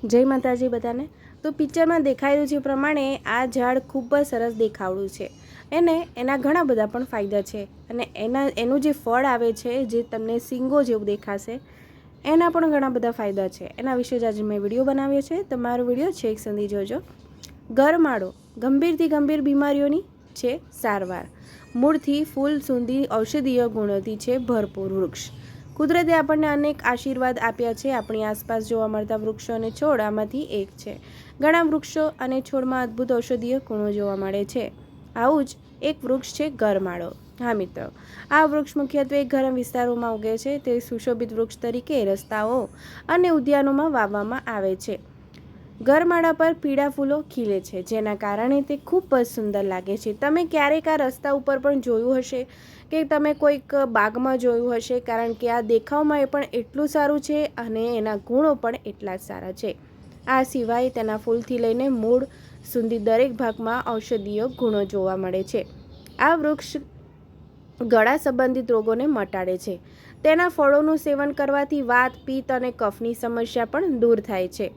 જય માતાજી બધાને। તો પિક્ચરમાં દેખાઈ રહ્યું છે પ્રમાણે આ ઝાડ ખૂબ જ સરસ દેખાવડું છે એને એના ઘણા બધા પણ ફાયદા છે અને એનું જે ફળ આવે છે જે તમને સિંગો જેવું દેખાશે એના પણ ઘણા બધા ફાયદા છે। એના વિશે જ આજે મેં વિડીયો બનાવ્યો છે, તો મારો વિડીયો છેક સુધી જોજો। ગરમાળો ગંભીરથી ગંભીર બીમારીઓની છે સારવાર, મૂળથી ફૂલ સુધી ઔષધીય ગુણોથી છે ભરપૂર વૃક્ષ। કુદરતે આપણને અનેક આશીર્વાદ આપ્યા છે। આપણી આસપાસ જોવા મળતા વૃક્ષો અને છોડ આમાંથી એક છે। ઘણા વૃક્ષો અને છોડમાં અદ્ભુત ઔષધીય ગુણો જોવા મળે છે। આવું જ એક વૃક્ષ છે ગરમાળો। હા મિત્રો, આ વૃક્ષ મુખ્યત્વે ગરમ વિસ્તારોમાં ઉગે છે। તે સુશોભિત વૃક્ષ તરીકે રસ્તાઓ અને ઉદ્યાનોમાં વાવવામાં આવે છે। ગરમાળા પર પીળા ફૂલો ખીલે છે, જેના કારણે તે ખૂબ જ સુંદર લાગે છે। તમે ક્યારેક આ રસ્તા ઉપર પણ જોયું હશે કે તમે કોઈક બાગમાં જોયું હશે, કારણ કે આ દેખાવમાં એ પણ એટલું સારું છે અને એના ગુણો પણ એટલા જ સારા છે। આ સિવાય તેના ફૂલથી લઈને મૂળ સુધી દરેક ભાગમાં ઔષધીય ગુણો જોવા મળે છે। આ વૃક્ષ ગળા સંબંધિત રોગોને મટાડે છે। તેના ફળોનું સેવન કરવાથી વાત, પિત્ત અને કફની સમસ્યા પણ દૂર થાય છે।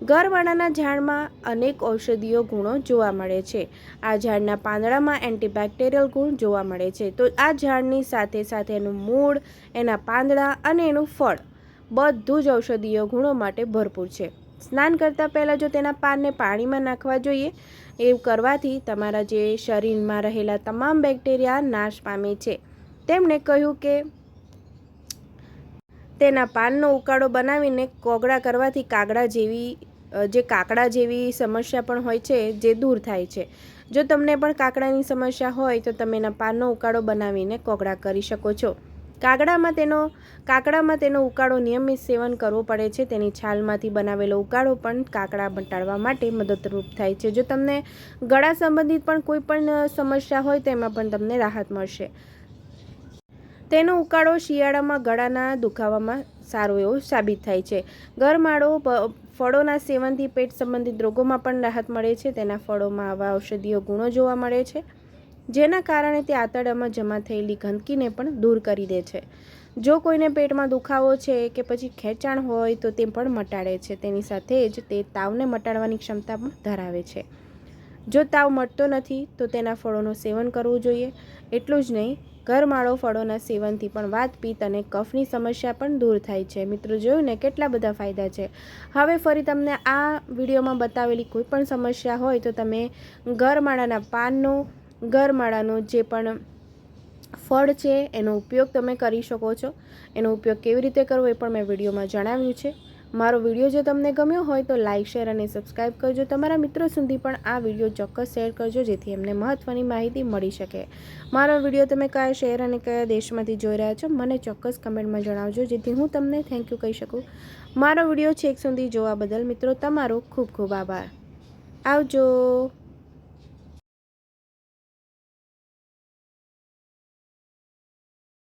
ગરમાળાના ઝાડમાં અનેક ઔષધીય ગુણો જોવા મળે છે। આ ઝાડના પાંદડામાં એન્ટીબેક્ટેરિયલ ગુણ જોવા મળે છે। તો આ ઝાડની સાથે સાથે એનું મૂળ, એના પાંદડા અને એનું ફળ બધું જ ઔષધીય ગુણો માટે ભરપૂર છે। સ્નાન કરતાં પહેલાં જો તેના પાનને પાણીમાં નાખવા જોઈએ। એવું કરવાથી તમારા જે શરીરમાં રહેલા તમામ બેક્ટેરિયા નાશ પામે છે। તેમણે કહ્યું કે તેના પાનનો ઉકાળો બનાવીને કોગળા કરવાથી કાકડા જેવી સમસ્યા પણ હોય છે જે દૂર થાય છે। જો તમને પણ કાકડાની સમસ્યા હોય તો તમે એના પાનનો ઉકાળો બનાવીને કોગળા કરી શકો છો। કાકડામાં તેનો ઉકાળો નિયમિત સેવન કરવો પડે છે। તેની છાલમાંથી બનાવેલો ઉકાળો પણ કાકડા મટાડવા માટે મદદરૂપ થાય છે। જો તમને ગળા સંબંધિત પણ કોઈ પણ સમસ્યા હોય તો એમાં પણ તમને રાહત મળશે। તેનો ઉકાળો શિયાળામાં ગળાના દુખાવામાં સારો એવો સાબિત થાય છે। ગરમાળો ફળોના સેવનથી પેટ સંબંધિત રોગોમાં પણ રાહત મળે છે। તેના ફળોમાં આવા ઔષધીય ગુણો જોવા મળે છે, જેના કારણે તે આંતરડામાં જમા થયેલી ગંદકીને પણ દૂર કરી દે છે। જો કોઈને પેટમાં દુખાવો છે કે પછી ખેંચાણ હોય તો તે પણ મટાડે છે। તેની સાથે જ તે તાવને મટાડવાની ક્ષમતા પણ ધરાવે છે। જો તાવ મટતો નથી તો તેના ફળોનું સેવન કરવું જોઈએ। એટલું જ નહીં, ગરમાળો ફળોના સેવનથી પણ વાત, પિત્ત અને કફની સમસ્યા પણ દૂર થાય છે। મિત્રો, જોયું ને કેટલા બધા ફાયદા છે। હવે ફરી તમને આ વિડીયોમાં બતાવેલી કોઈ પણ સમસ્યા હોય તો તમે ગરમાળાના પાનનો, ગરમાળાનો જે પણ ફળ છે એનો ઉપયોગ તમે કરી શકો છો। એનો ઉપયોગ કેવી રીતે કરવો એ પણ મેં વિડીયોમાં જણાવ્યું છે। મારો વિડીયો જો તમને ગમ્યો હોય તો લાઇક, શેર અને સબસ્ક્રાઈબ કરજો। તમારા મિત્રો સુધી પણ આ વિડીયો ચોક્કસ શેર કરજો, જેથી એમને મહત્ત્વની માહિતી મળી શકે। મારો વિડીયો તમે કયા શહેર અને કયા દેશમાંથી જોઈ રહ્યા છો મને ચોક્કસ કમેન્ટમાં જણાવજો, જેથી હું તમને થેન્ક યુ કહી શકું। મારો વિડીયો છેક સુધી જોવા બદલ મિત્રો તમારો ખૂબ ખૂબ આભાર। આવજો।